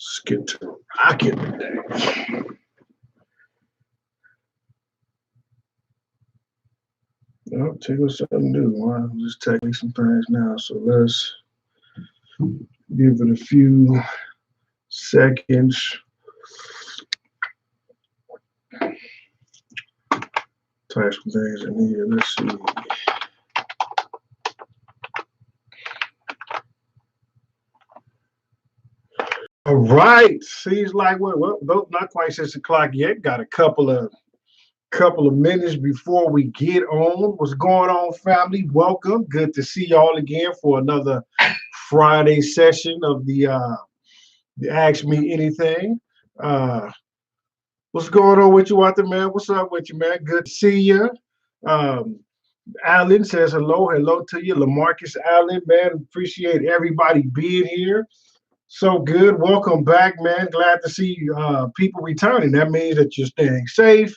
Let's get to rocking today. Oh, take us something new. I'm just taking some things now. So let's give it a few seconds. Type some things in here. Let's see. All right. Seems like well, not quite 6 o'clock yet. Got a couple of minutes before we get on. What's going on, family? Welcome. Good to see y'all again for another Friday session of the Ask Me Anything. What's going on with you out there, man? What's up with you, man? Good to see you. Alan says hello to you. LaMarcus Allen, man, appreciate everybody being here. So good. Welcome back, man. Glad to see people returning. That means that you're staying safe.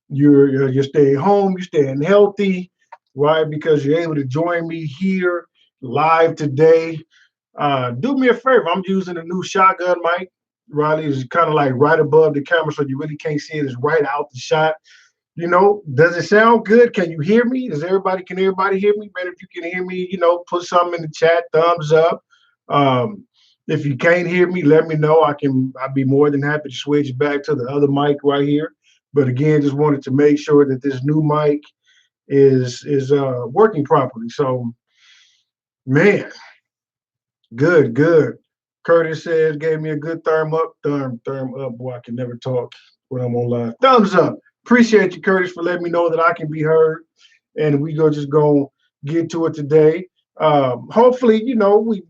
You're staying home. You're staying healthy, right? Because you're able to join me here live today. Do me a favor. I'm using a new shotgun mic. Riley is kind of like right above the camera, so you really can't see it. It's right out the shot. You know, does it sound good? Can you hear me? Can everybody hear me? Man, if you can hear me, put something in the chat, thumbs up. If you can't hear me, let me know. I'd be more than happy to switch back to the other mic right here. But again, just wanted to make sure that this new mic is working properly. So, man, good. Curtis says, gave me a good thumb up. Thumb up. Boy, I can never talk when I'm on live. Thumbs up. Appreciate you, Curtis, for letting me know that I can be heard. And we just go get to it today. Hopefully,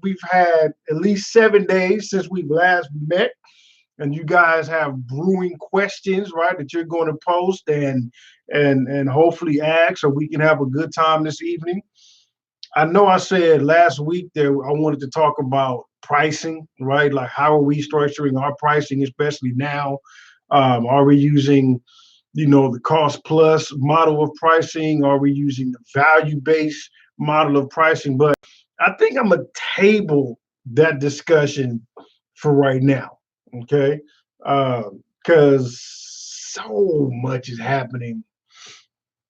we've had at least 7 days since we've last met. And you guys have brewing questions, right, that you're going to post and hopefully ask, so we can have a good time this evening. I know I said last week that I wanted to talk about pricing, right? Like, how are we structuring our pricing, especially now? Are we using, the cost plus model of pricing? Are we using the value-based model of pricing? But I think I'm going to table that discussion for right now, okay? Because so much is happening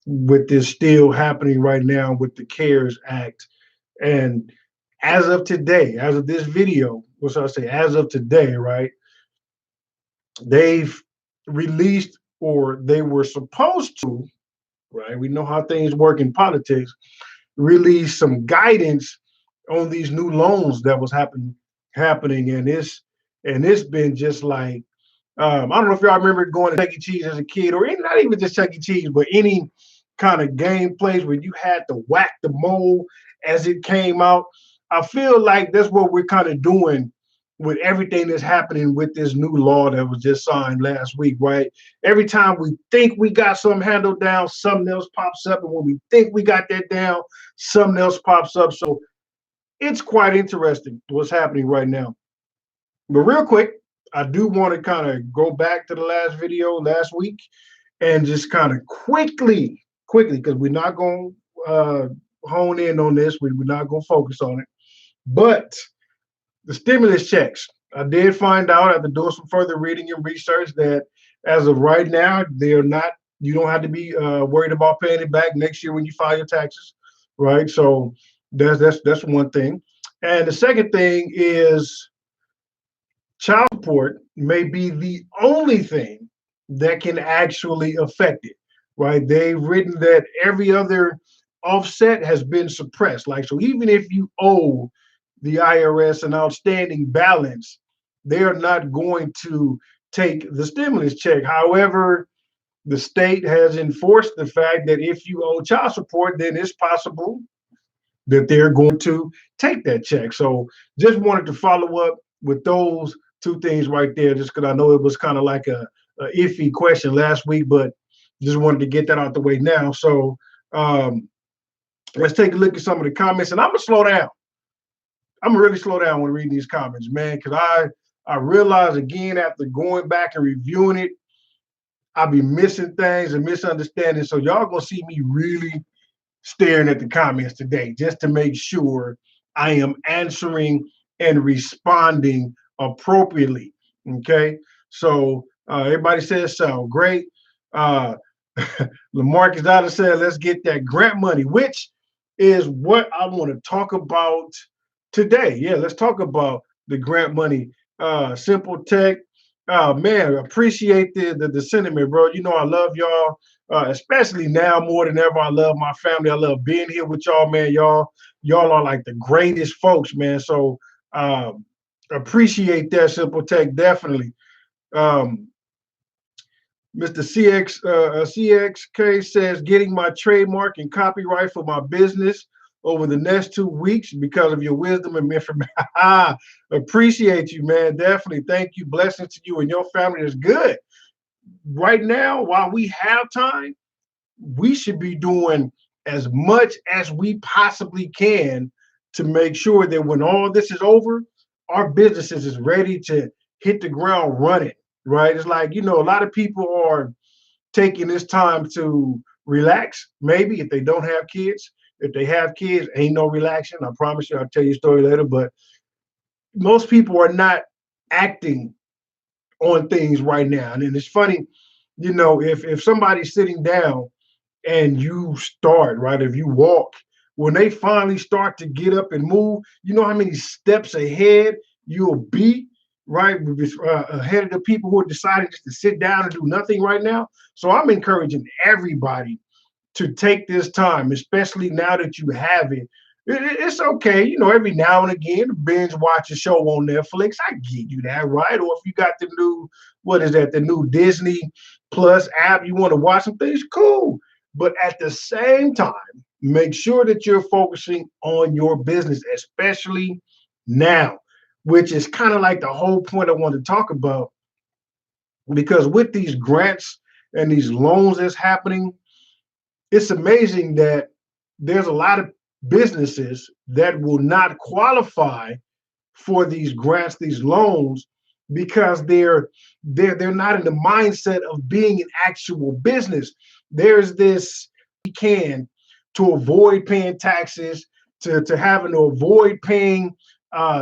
with this still happening right now with the CARES Act. And as of today, as of this video, what should I say, as of today, right, they've released, or they were supposed to, right, we know how things work in politics, release some guidance on these new loans that was happening. And it's been just like, I don't know if y'all remember going to Chuck E. Cheese as a kid, or not even just Chuck E. Cheese, but any kind of game place where you had to whack the mole as it came out. I feel like that's what we're kind of doing with everything that's happening with this new law that was just signed last week, right? Every time we think we got something handled down, something else pops up. And when we think we got that down, something else pops up. So it's quite interesting what's happening right now. But real quick, I do want to kind of go back to the last video last week and just kind of quickly, because we're not going to hone in on this. We're not going to focus on it. But the stimulus checks, I did find out after doing some further reading and research that as of right now, you don't have to be worried about paying it back next year when you file your taxes, right? So that's one thing. And the second thing is child support may be the only thing that can actually affect it, right? They've written that every other offset has been suppressed. Like, so even if you owe the IRS an outstanding balance, they are not going to take the stimulus check. However, the state has enforced the fact that if you owe child support, then it's possible that they're going to take that check. So just wanted to follow up with those two things right there, just because I know it was kind of like a iffy question last week, but just wanted to get that out the way now. So let's take a look at some of the comments, and I'm gonna slow down. I'm gonna really slow down when reading these comments, man, because I realize again after going back and reviewing it, I'll be missing things and misunderstanding. So y'all gonna see me really staring at the comments today just to make sure I am answering and responding appropriately. Okay, so everybody says sound great. Uh, Lamarcus Dada said, let's get that grant money, which is what I want to talk about today. Yeah, let's talk about the grant money. Simple Tech. Man, appreciate the sentiment, bro. You know I love y'all, especially now more than ever. I love my family. I love being here with y'all, man. Y'all are like the greatest folks, man. So appreciate that, Simple Tech, definitely. Um, Mr. CXK says, getting my trademark and copyright for my business over the next 2 weeks because of your wisdom and information. Appreciate you, man. Definitely. Thank you. Blessings to you and your family. Is good. Right now, while we have time, we should be doing as much as we possibly can to make sure that when all this is over, our businesses is ready to hit the ground running, right? It's like, a lot of people are taking this time to relax, maybe if they don't have kids. If they have kids, ain't no relaxing. I promise you, I'll tell you a story later. But most people are not acting on things right now. And it's funny, if somebody's sitting down and you start, right, if you walk, when they finally start to get up and move, you know how many steps ahead you'll be, right, ahead of the people who are deciding just to sit down and do nothing right now. So I'm encouraging everybody to take this time, especially now that you have it. It's okay, every now and again, binge watch a show on Netflix. I get you that, right? Or if you got the new, what is that, the new Disney Plus app, you want to watch some things, cool. But at the same time, make sure that you're focusing on your business, especially now, which is kind of like the whole point I want to talk about. Because with these grants and these loans that's happening, it's amazing that there's a lot of businesses that will not qualify for these grants, these loans, because they're not in the mindset of being an actual business. There's this can to avoid paying taxes, to having to avoid paying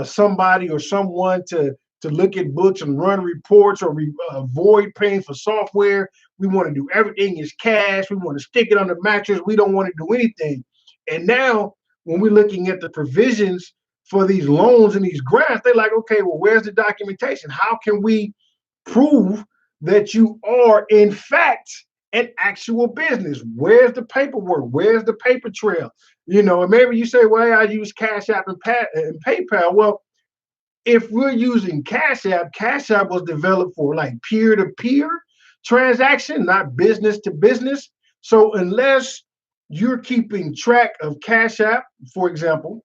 somebody or someone to look at books and run reports, or avoid paying for software. We want to do everything is cash. We want to stick it on the mattress. We don't want to do anything. And now, when we're looking at the provisions for these loans and these grants, they're like, okay, well, where's the documentation? How can we prove that you are, in fact, an actual business? Where's the paperwork? Where's the paper trail? And maybe you say, well, I use Cash App and PayPal. Well, if we're using Cash App was developed for like peer-to-peer transaction, not business to business. So unless you're keeping track of Cash App, for example,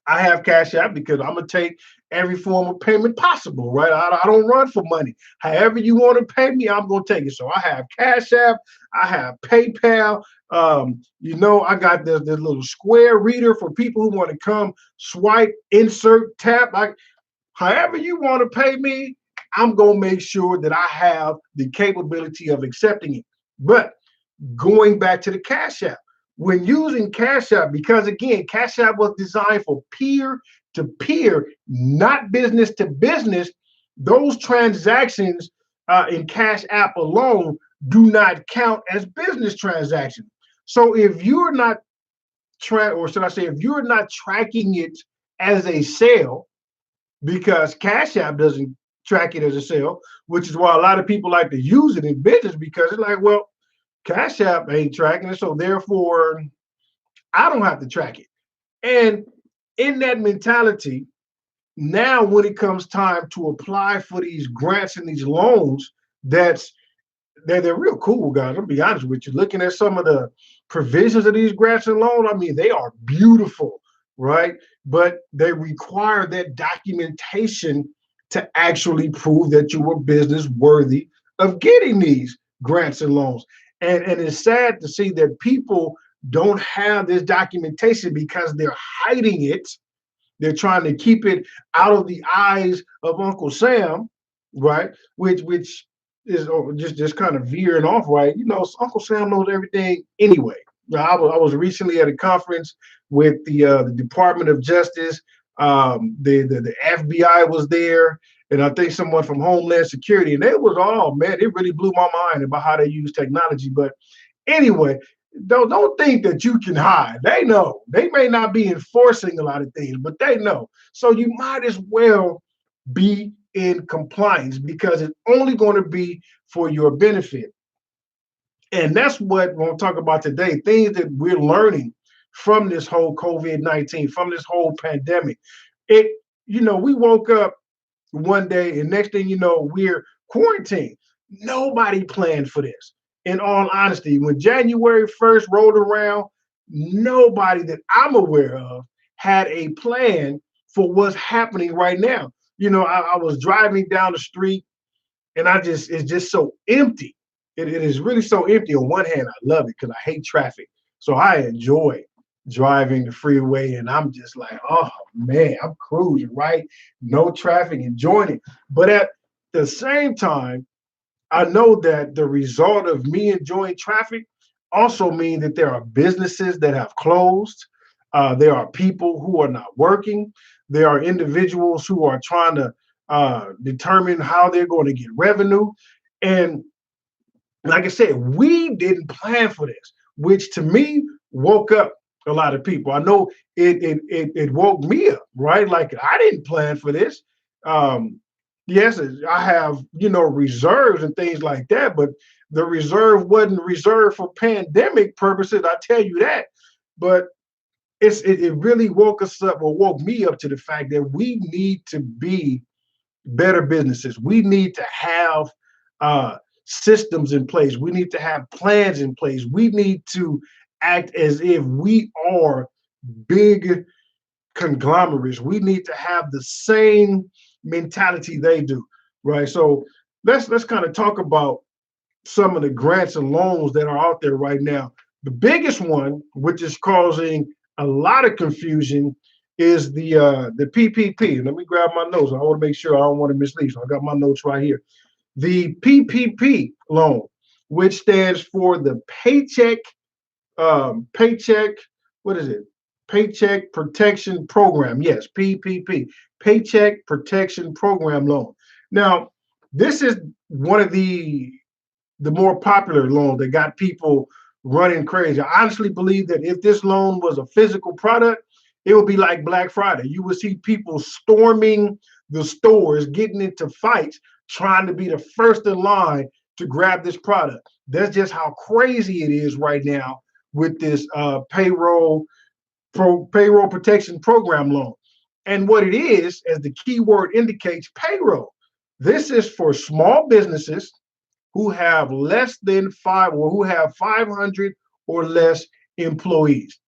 I have Cash App because I'm gonna take every form of payment possible, right? I don't run for money. However you want to pay me, I'm gonna take it. So I have Cash App, I have PayPal. I got this little square reader for people who want to come swipe, insert, tap. However you want to pay me, I'm gonna make sure that I have the capability of accepting it. But going back to the Cash App, when using Cash App, because again, Cash App was designed for peer to peer, not business to business, those transactions in Cash App alone do not count as business transactions. So if you're not if you're not tracking it as a sale, because Cash App doesn't track it as a sale, which is why a lot of people like to use it in business, because it's like, well, Cash App ain't tracking it, so therefore I don't have to track it. And in that mentality, now when it comes time to apply for these grants and these loans, they're real cool, guys. I'll be honest with you. Looking at some of the provisions of these grants and loans, I mean, they are beautiful, right? But they require that documentation to actually prove that you were business worthy of getting these grants and loans. And it's sad to see that people don't have this documentation because they're hiding it. They're trying to keep it out of the eyes of Uncle Sam, right? Which is just kind of veering off, right? Uncle Sam knows everything anyway. I was recently at a conference with the Department of Justice. The FBI was there, and I think someone from Homeland Security, and it was all, man, it really blew my mind about how they use technology. But anyway, don't think that you can hide. They know. They may not be enforcing a lot of things, but they know. So you might as well be in compliance because it's only going to be for your benefit. And that's what we're going to talk about today. Things that we're learning from this whole COVID-19, from this whole pandemic. It, we woke up one day and next thing you know, we're quarantined. Nobody planned for this. In all honesty, when January 1st rolled around, nobody that I'm aware of had a plan for what's happening right now. I was driving down the street and it's just so empty. It is really so empty. On one hand, I love it because I hate traffic. So I enjoy driving the freeway and I'm just like, oh man, I'm cruising, right? No traffic, enjoying it. But at the same time, I know that the result of me enjoying traffic also means that there are businesses that have closed. There are people who are not working. There are individuals who are trying to determine how they're going to get revenue. And like I said, we didn't plan for this, which to me woke up a lot of people. I know it woke me up, right? Like I didn't plan for this. Yes, I have, reserves and things like that, but the reserve wasn't reserved for pandemic purposes. I tell you that. But it really woke us up or woke me up to the fact that we need to be better businesses. We need to have systems in place. We need to have plans in place. We need to act as if we are big conglomerates. We need to have the same mentality they do, right? So let's kind of talk about some of the grants and loans that are out there right now. The biggest one, which is causing a lot of confusion, is the PPP. Let me grab my notes. I want to make sure I don't want to mislead. So I got my notes right here. The PPP loan, which stands for the paycheck, what is it? Paycheck Protection Program. Yes, PPP, Paycheck Protection Program loan. Now, this is one of the more popular loans that got people running crazy. I honestly believe that if this loan was a physical product, it would be like Black Friday. You would see people storming the stores, getting into fights, trying to be the first in line to grab this product. That's just how crazy it is right now with this payroll protection program loan. And what it is, as the keyword indicates, payroll. This is for small businesses who have less than who have 500 or less employees.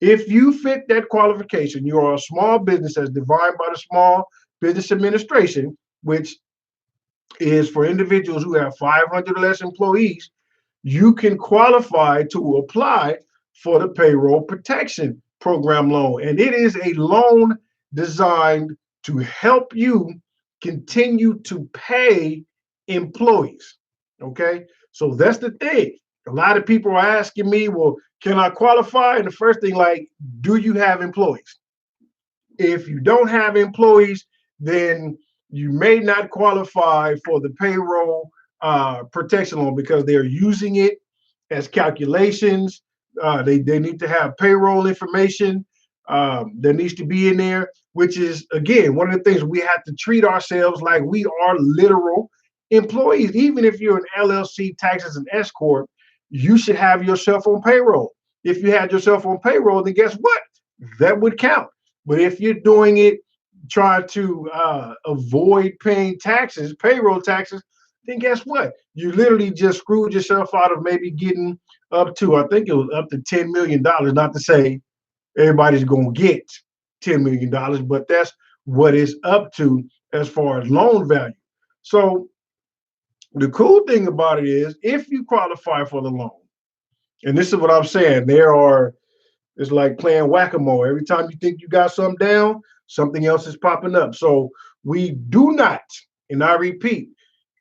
If you fit that qualification, you are a small business as defined by the Small Business Administration, which is for individuals who have 500 or less employees, you can qualify to apply for the Payroll Protection Program loan. And it is a loan designed to help you continue to pay employees. Okay, so that's the thing. A lot of people are asking me, well, can I qualify? And the first thing, like, do you have employees? If you don't have employees, then you may not qualify for the payroll protection loan because they're using it as calculations. They need to have payroll information that needs to be in there, which is, again, one of the things we have to treat ourselves like we are literal employees. Even if you're an LLC, taxes, and S Corp, you should have yourself on payroll. If you had yourself on payroll, then guess what? That would count. But if you're doing it, trying to avoid paying taxes, payroll taxes, then guess what? You literally just screwed yourself out of maybe getting up to, I think it was up to $10 million. Not to say everybody's going to get $10 million, but that's what it's up to as far as loan value. So the cool thing about it is if you qualify for the loan, and this is what I'm saying, it's like playing whack-a-mole. Every time you think you got something down, something else is popping up. So we do not, and I repeat,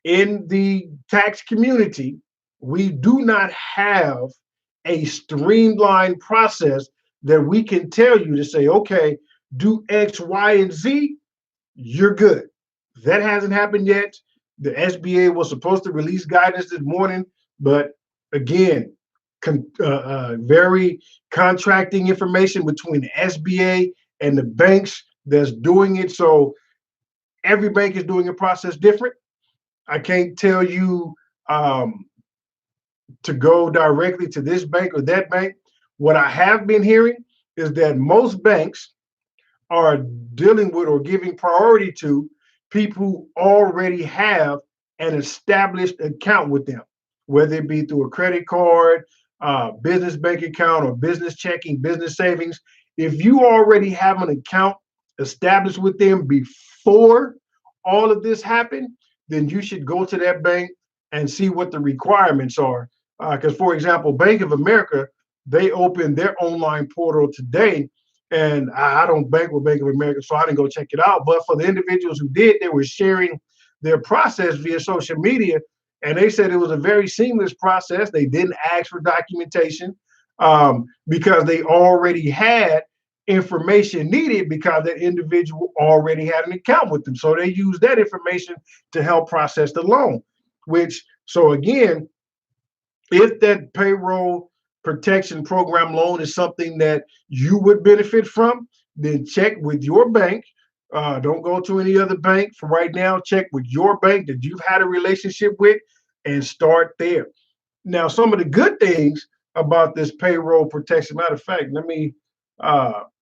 in the tax community, we do not have a streamlined process that we can tell you to say, okay, do X, Y, and Z, you're good. That hasn't happened yet. The SBA was supposed to release guidance this morning, but again, very contracting information between the SBA and the banks that's doing it. So every bank is doing a process different. I can't tell you um, to go directly to this bank or that bank. What I have been hearing is that most banks are dealing with or giving priority to people who already have an established account with them, whether it be through a credit card, business bank account, or business checking, business savings. If you already have an account established with them before all of this happened, then you should go to that bank and see what the requirements are. Because, for example, Bank of America, they opened their online portal today, and I don't bank with Bank of America, so I didn't go check it out. But for the individuals who did, they were sharing their process via social media, and they said it was a very seamless process. They didn't ask for documentation because they already had information needed because that individual already had an account with them. So they used that information to help process the loan, which, so again, if that payroll protection program loan is something that you would benefit from, then check with your bank. Don't go to any other bank for right now. Check with your bank that you've had a relationship with and start there. Now, some of the good things about this payroll protection, matter of fact, let me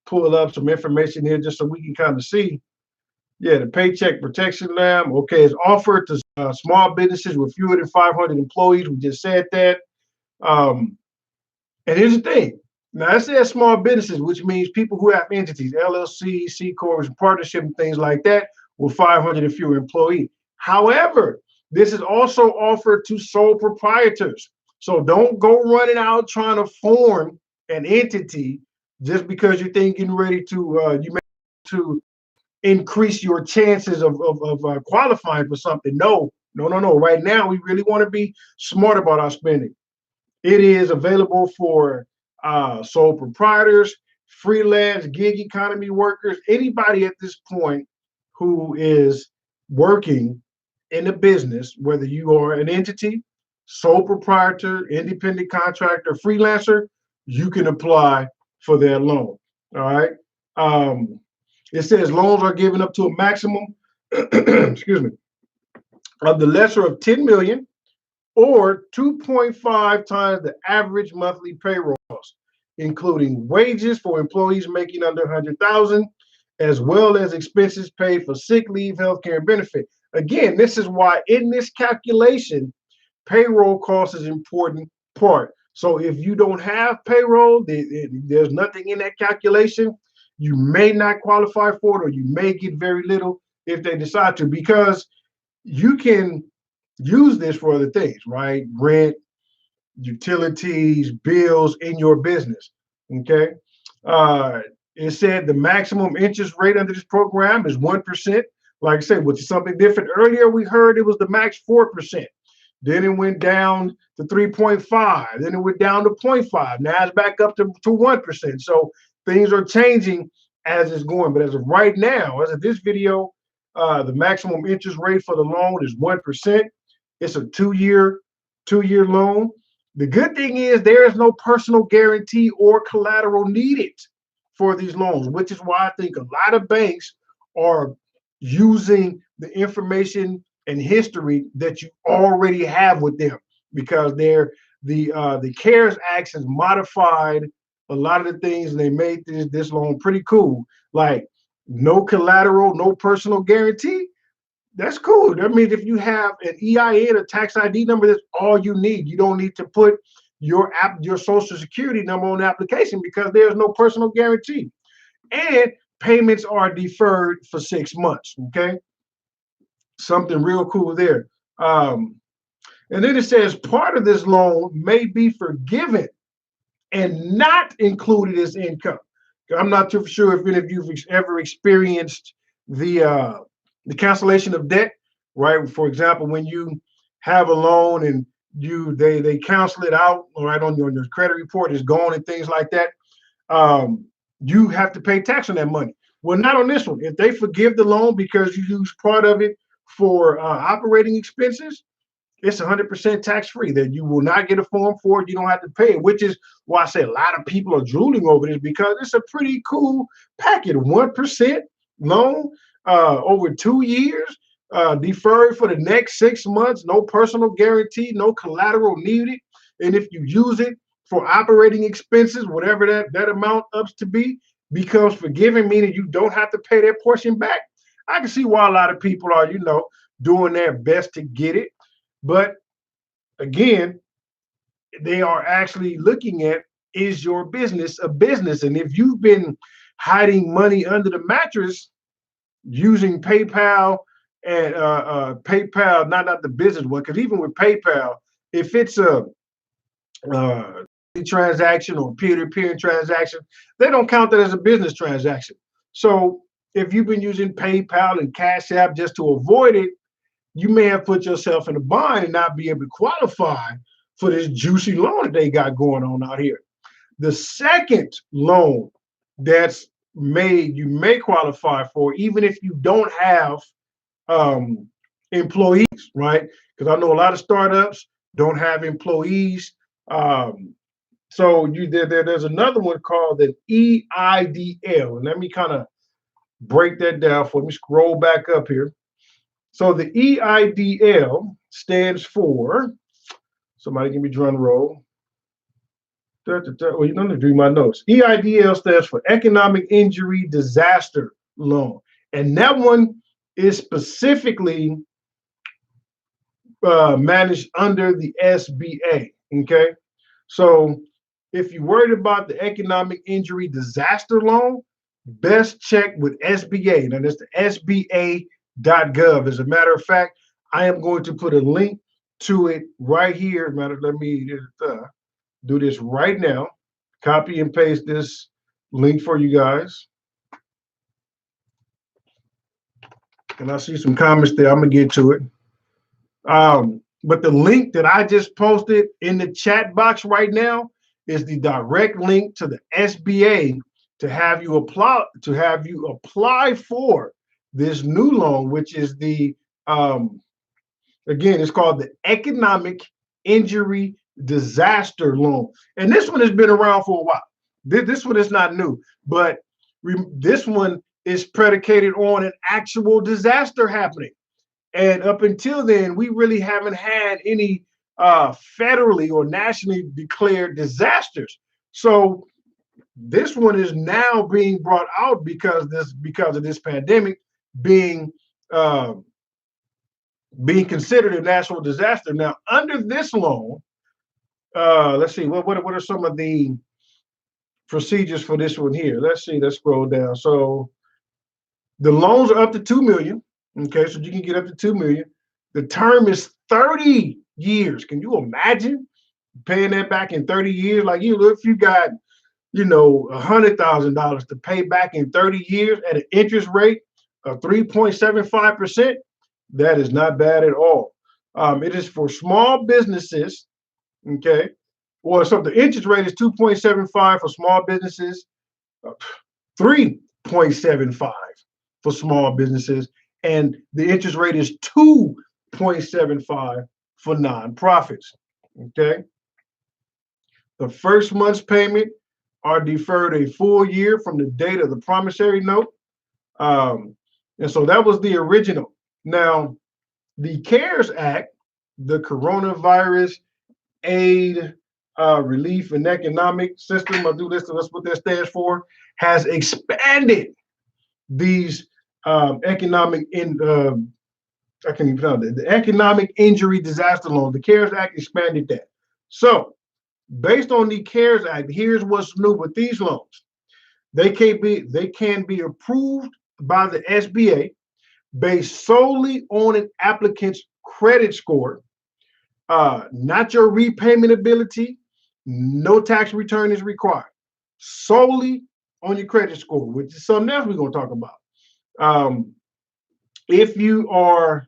pull up some information here just so we can kind of see. Yeah, the Paycheck Protection Lab. Okay, it's offered to small businesses with fewer than 500 employees. We just said that. Um, and here's the thing. Now, it says small businesses, which means people who have entities, LLC, C Corps, partnership, and things like that, with 500 and fewer employees. However, this is also offered to sole proprietors. So don't go running out trying to form an entity just because you're thinking ready to you may to increase your chances of qualifying for something. No, no, no, no. Right now, we really want to be smart about our spending. It is available for sole proprietors, freelance, gig economy workers, anybody at this point who is working in a business, whether you are an entity, sole proprietor, independent contractor, freelancer, you can apply for their loan. All right. Um, it says loans are given up to a maximum, excuse me, of the lesser of 10 million or 2.5 times the average monthly payroll cost, including wages for employees making under 100,000, as well as expenses paid for sick leave, healthcare, and benefit. Again, this is why in this calculation, payroll cost is an important part. So if you don't have payroll, there's nothing in that calculation. You may not qualify for it, or you may get very little if they decide to, because you can use this for other things, right? Rent, utilities, bills in your business. Okay. Uh, it said the maximum interest rate under this program is 1%. Like I said, which is something different. Earlier, we heard it was the max 4%. Then it went down to 3.5. Then it went down to 0.5. Now it's back up to 1%. So things are changing as it's going. But as of right now, as of this video, the maximum interest rate for the loan is 1%. It's a two-year loan. The good thing is there is no personal guarantee or collateral needed for these loans, which is why I think a lot of banks are using the information and history that you already have with them, because the CARES Act has modified a lot of the things, and they made this loan pretty cool. Like no collateral, no personal guarantee. That's cool. That means if you have an EIN, a tax ID number, that's all you need. You don't need to put your social security number on the application because there's no personal guarantee. And payments are deferred for 6 months. Okay. Something real cool there. And then it says part of this loan may be forgiven and not included as income. I'm not too sure if any of you've ever experienced the cancellation of debt, right? For example, when you have a loan and they cancel it out, right, on your credit report is gone and things like that, you have to pay tax on that money. Well, not on this one. If they forgive the loan because you use part of it for operating expenses, it's 100% tax free. That you will not get a form for it. You don't have to pay it, which is why I say a lot of people are drooling over this because it's a pretty cool package. 1% loan over 2 years, deferred for the next 6 months, no personal guarantee, no collateral needed. And if you use it for operating expenses, whatever that amount ups to be, becomes forgiven, meaning you don't have to pay that portion back. I can see why a lot of people are, doing their best to get it. But again, they are actually looking at, is your business a business? And if you've been hiding money under the mattress using PayPal and PayPal, not the business one, because even with PayPal, if it's a transaction or peer-to-peer transaction, they don't count that as a business transaction. So if you've been using PayPal and Cash App just to avoid it, you may have put yourself in a bind and not be able to qualify for this juicy loan that they got going on out here. The second loan that's made you may qualify for, even if you don't have employees, right? Because I know a lot of startups don't have employees. So there's another one called an EIDL. And let me kind of break that down for me. Scroll back up here. So the EIDL stands for, somebody give me drum roll. Well, you don't need to read my notes. EIDL stands for Economic Injury Disaster Loan. And that one is specifically managed under the SBA, okay? So if you're worried about the Economic Injury Disaster Loan, best check with SBA. Now, that's the SBA.gov. As a matter of fact, I am going to put a link to it right here. Let me do this right now. Copy and paste this link for you guys. And I see some comments there. I'm going to get to it. But the link that I just posted in the chat box right now is the direct link to the SBA to have you apply for this new loan, which is the again, it's called the Economic Injury Disaster Loan. And this one has been around for a while. This one is not new, but this one is predicated on an actual disaster happening. And up until then, we really haven't had any federally or nationally declared disasters. So this one is now being brought out because of this pandemic being considered a national disaster. Now, under this loan, let's see, what are some of the procedures for this one here? Let's see, let's scroll down. So the loans are up to $2 million. Okay, so you can get up to $2 million. The term is 30 years. Can you imagine paying that back in 30 years? Like, if you got, $100,000 to pay back in 30 years at an interest rate of 3.75%, that is not bad at all. It is for small businesses. Okay, well, so the interest rate is 2.75 for small businesses, 3.75 for small businesses. And the interest rate is 2.75 for nonprofits. Okay. The first month's payment are deferred a full year from the date of the promissory note. And so that was the original. Now, the CARES Act, the Coronavirus Aid, Relief and Economic System, I'll do this, that's what that stands for, has expanded these economic I can't even pronounce it. The Economic Injury Disaster Loan. The CARES Act expanded that. So, based on the CARES Act, here's what's new with these loans. They can be approved by the SBA based solely on an applicant's credit score, not your repayment ability. No tax return is required. Solely on your credit score, which is something else we're going to talk about. If you are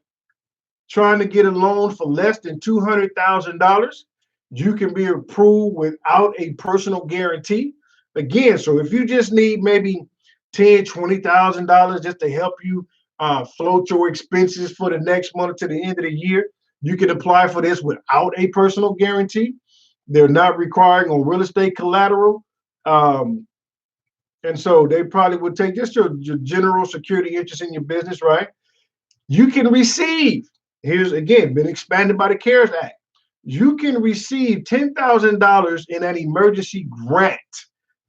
trying to get a loan for less than $200,000, you can be approved without a personal guarantee. Again, so if you just need maybe $10,000, $20,000 just to help you float your expenses for the next month to the end of the year. You can apply for this without a personal guarantee. They're not requiring on real estate collateral. And so they probably would take just your general security interest in your business, right? You can receive, here's again, been expanded by the CARES Act. You can receive $10,000 in an emergency grant.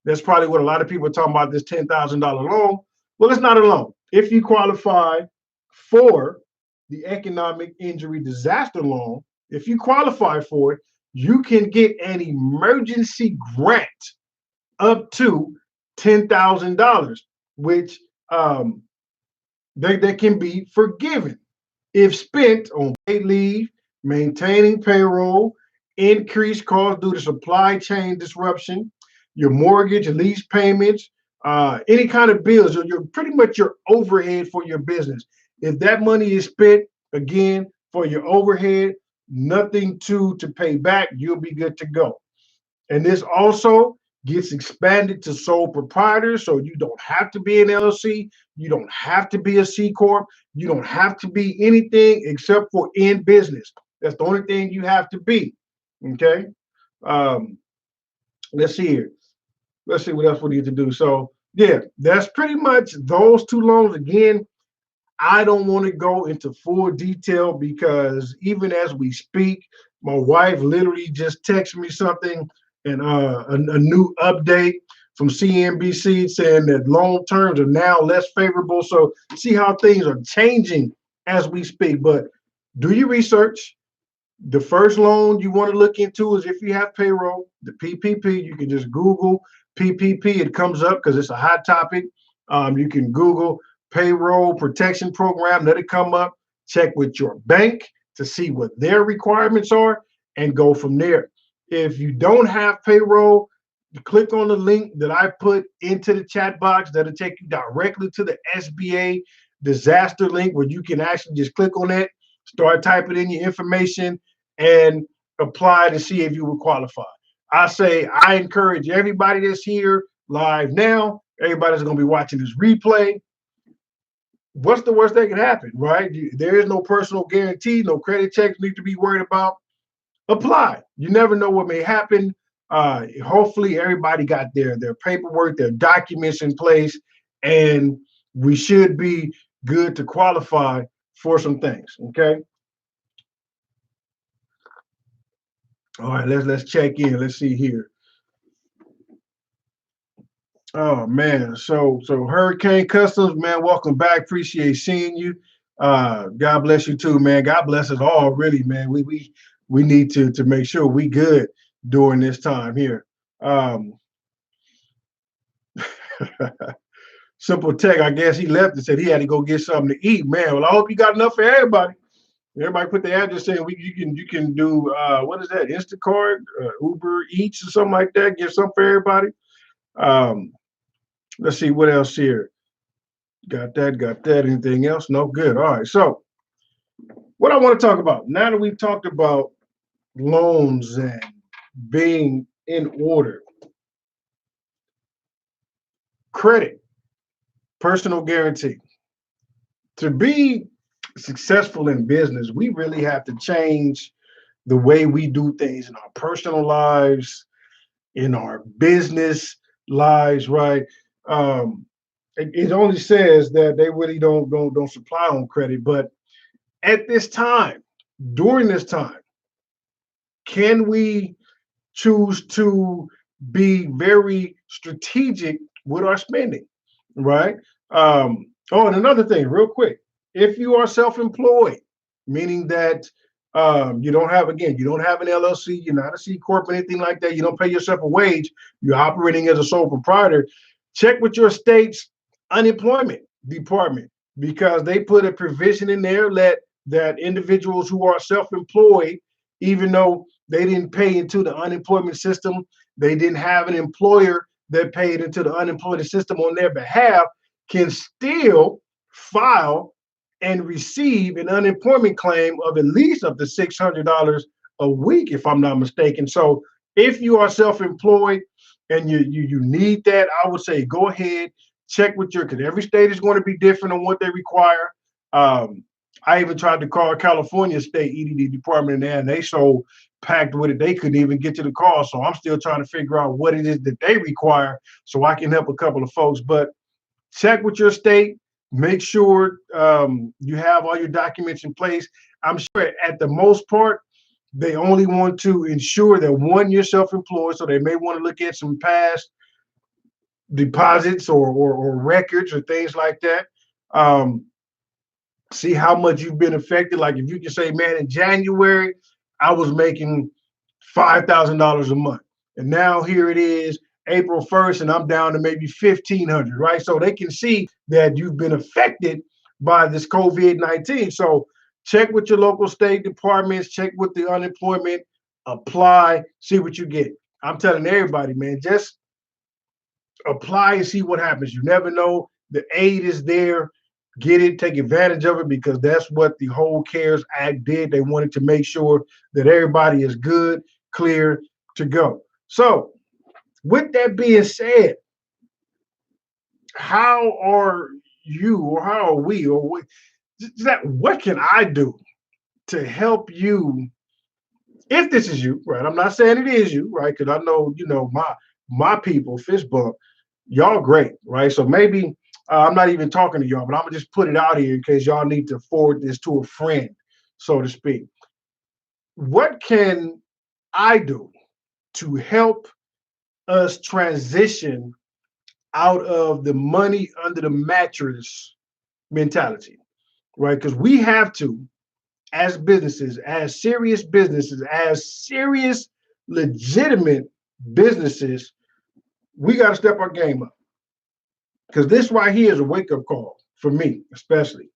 That's probably what a lot of people are talking about, this $10,000 loan. Well, it's not a loan. If you qualify for the economic injury disaster loan, if you qualify for it, you can get an emergency grant up to $10,000, which that can be forgiven if spent on paid leave, maintaining payroll, increased costs due to supply chain disruption, your mortgage, lease payments, any kind of bills, your pretty much your overhead for your business. If that money is spent again for your overhead, nothing to pay back, you'll be good to go. And this also gets expanded to sole proprietors, so you don't have to be an LLC, you don't have to be a C corp, you don't have to be anything except for in business. That's the only thing you have to be. Okay. Let's see here. Let's see what else we need to do. So yeah, that's pretty much those two loans. Again, I don't want to go into full detail because even as we speak, my wife literally just texted me something and a new update from CNBC saying that loan terms are now less favorable. So see how things are changing as we speak. But do your research. The first loan you want to look into is if you have payroll, the PPP. You can just Google PPP. It comes up because it's a hot topic. You can Google payroll protection program. Let it come up. Check with your bank to see what their requirements are and go from there. If you don't have payroll, you click on the link that I put into the chat box. That'll take you directly to the SBA disaster link where you can actually just click on it, start typing in your information, and apply to see if you will qualify. I encourage everybody that's here live now, everybody that's going to be watching this replay. What's the worst that can happen, right? There is no personal guarantee, no credit checks need to be worried about. Apply. You never know what may happen. Hopefully everybody got their paperwork, their documents in place, and we should be good to qualify for some things. Okay. All right, let's check in. Let's see here. Oh man, so Hurricane Customs, man, welcome back. Appreciate seeing you. God bless you too, man. God bless us all, really, man. We need to make sure we good during this time here. Simple Tech, I guess he left and said he had to go get something to eat. Man, well, I hope you got enough for everybody. Everybody put the address in. You can do what is that? Instacart, Uber Eats, or something like that. Get something for everybody. Let's see what else here. Got that. Anything else? No, good. All right. So, what I want to talk about now that we've talked about loans and being in order, credit, personal guarantee. To be successful in business, we really have to change the way we do things in our personal lives, in our business lives, right? It only says that they really don't supply on credit, but at this time, during this time, can we choose to be very strategic with our spending, right? Oh, and another thing, real quick, if you are self-employed, meaning that you don't have an LLC, you're not a C corp or anything like that, you don't pay yourself a wage, you're operating as a sole proprietor, check with your state's unemployment department because they put a provision in there that individuals who are self-employed, even though they didn't pay into the unemployment system, they didn't have an employer that paid into the unemployment system on their behalf, can still file and receive an unemployment claim of at least up to $600 a week, if I'm not mistaken. So if you are self-employed and you need that, I would say go ahead, check with your, because every state is going to be different on what they require. Um, I even tried to call California State EDD department there, and they so packed with it they couldn't even get to the call. So I'm still trying to figure out what it is that they require so I can help a couple of folks. But check with your state, make sure you have all your documents in place. I'm sure at the most part, they only want to ensure that one, you're self-employed, so they may want to look at some past deposits or records or things like that. Um, See how much you've been affected. Like if you can say, man, in January, I was making $5,000 a month. And now here it is, April 1st, and I'm down to maybe 1,500, right? So they can see that you've been affected by this COVID-19. So check with your local state departments, check with the unemployment, apply, see what you get. I'm telling everybody, man, just apply and see what happens. You never know. The aid is there. Get it, take advantage of it, because that's what the whole CARES Act did. They wanted to make sure that everybody is good, clear to go. So, with that being said, how are you, or how are we, or what can I do to help you if this is you, right? I'm not saying it is you, right? Because I know, my people, fist bump, y'all great, right? So maybe I'm not even talking to y'all, but I'm gonna just put it out here in case y'all need to forward this to a friend, so to speak. What can I do to help us transition out of the money under the mattress mentality, right? Because we have to, as businesses, as serious, legitimate businesses, we got to step our game up. Because this right here is a wake-up call for me, especially.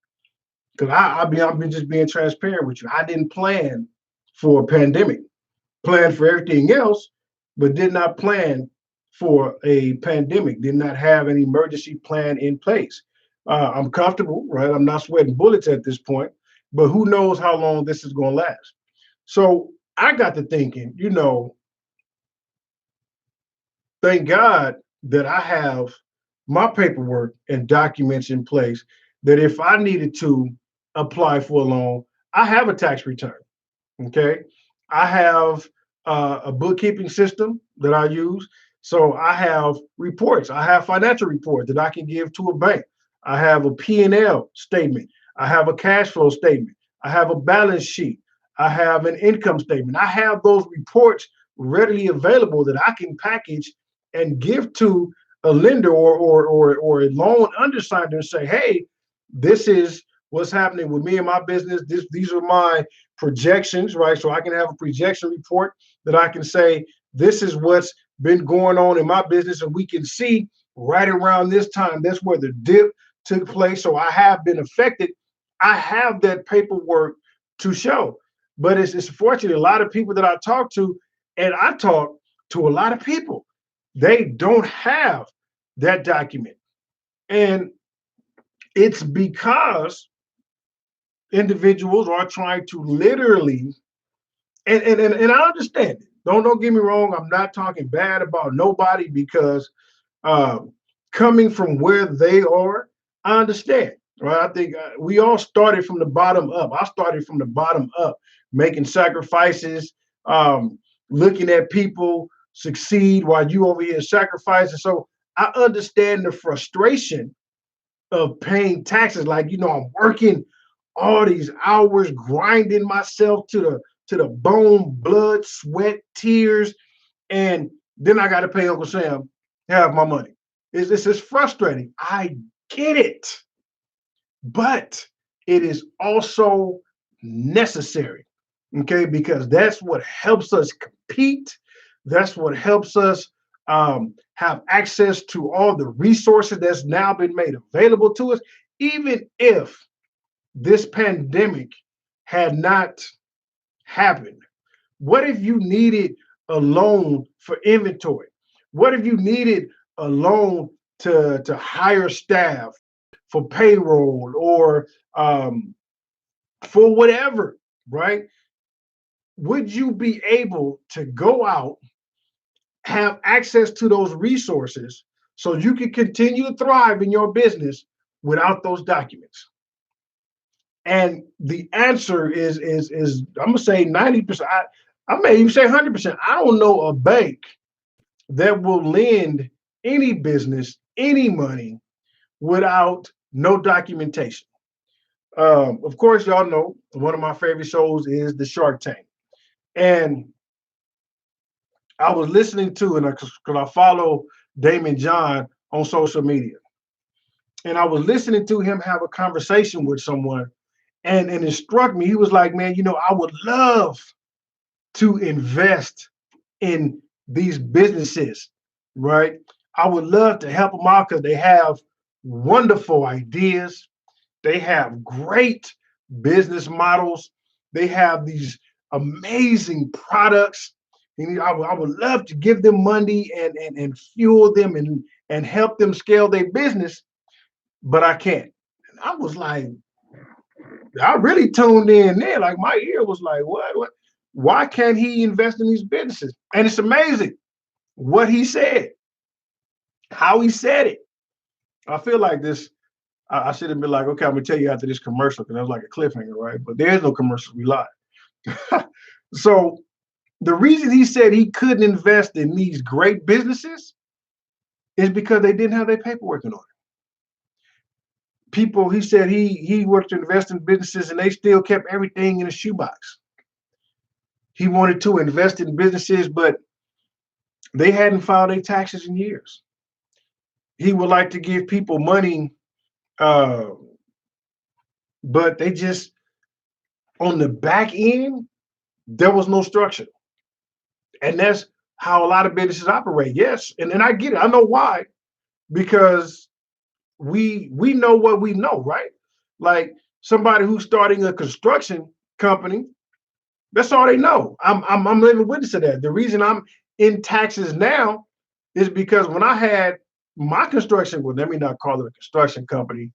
Because I've been just being transparent with you. I didn't plan for a pandemic. Planned for everything else, but did not plan for a pandemic. Did not have an emergency plan in place. I'm comfortable, right? I'm not sweating bullets at this point, but who knows how long this is going to last. So I got to thinking, thank God that I have my paperwork and documents in place that if I needed to apply for a loan, I have a tax return. Okay. I have a bookkeeping system that I use. So I have reports. I have financial reports that I can give to a bank. I have a P&L statement. I have a cash flow statement. I have a balance sheet. I have an income statement. I have those reports readily available that I can package and give to a lender or a loan undersigner and say, hey, this is what's happening with me and my business. These are my projections, right? So I can have a projection report that I can say, this is what's been going on in my business. And we can see right around this time, that's where the dip took place. So I have been affected. I have that paperwork to show. But it's fortunate, a lot of people that I talk to, and I talk to a lot of people, they don't have that document. And it's because individuals are trying to literally, and I understand it. Don't get me wrong. I'm not talking bad about nobody, because uh, coming from where they are, I understand, right? I think we all started from the bottom up. I started from the bottom up, making sacrifices, looking at people succeed while you over here sacrificing. So I understand the frustration of paying taxes. Like, I'm working all these hours, grinding myself to the bone, blood, sweat, tears, and then I got to pay Uncle Sam half my money. It's frustrating. I get it, but it is also necessary. Okay, because that's what helps us compete. That's what helps us have access to all the resources that's now been made available to us. Even if this pandemic had not happened, what if you needed a loan for inventory? What if you needed a loan to hire staff for payroll or for whatever, right? Would you be able to go out, have access to those resources so you can continue to thrive in your business without those documents? And the answer is I'm gonna say 90%. I may even say 100%. I don't know a bank that will lend any business any money without no documentation. Of course, y'all know one of my favorite shows is the Shark Tank, and I was listening to, and because I follow Damon John on social media, and I was listening to him have a conversation with someone, and it struck me. He was like, "Man, I would love to invest in these businesses, right? I would love to help them out because they have wonderful ideas. They have great business models. They have these amazing products. And I would love to give them money and fuel them and help them scale their business, but I can't." And I was like, I really tuned in there. Like my ear was like, what? Why can't he invest in these businesses? And it's amazing what he said, how he said it. I feel like this. I should have been like, okay, I'm gonna tell you after this commercial because that was like a cliffhanger, right? But there's no commercial. We lied. So the reason he said he couldn't invest in these great businesses is because they didn't have their paperwork in order. People, he said he wanted to invest in businesses and they still kept everything in a shoebox. He wanted to invest in businesses, but they hadn't filed their taxes in years. He would like to give people money, uh, but they just, on the back end, there was no structure. And that's how a lot of businesses operate. Yes. And I get it. I know why. Because we know what we know, right? Like somebody who's starting a construction company, that's all they know. I'm living witness to that. The reason I'm in taxes now is because when I had my construction, well, let me not call it a construction company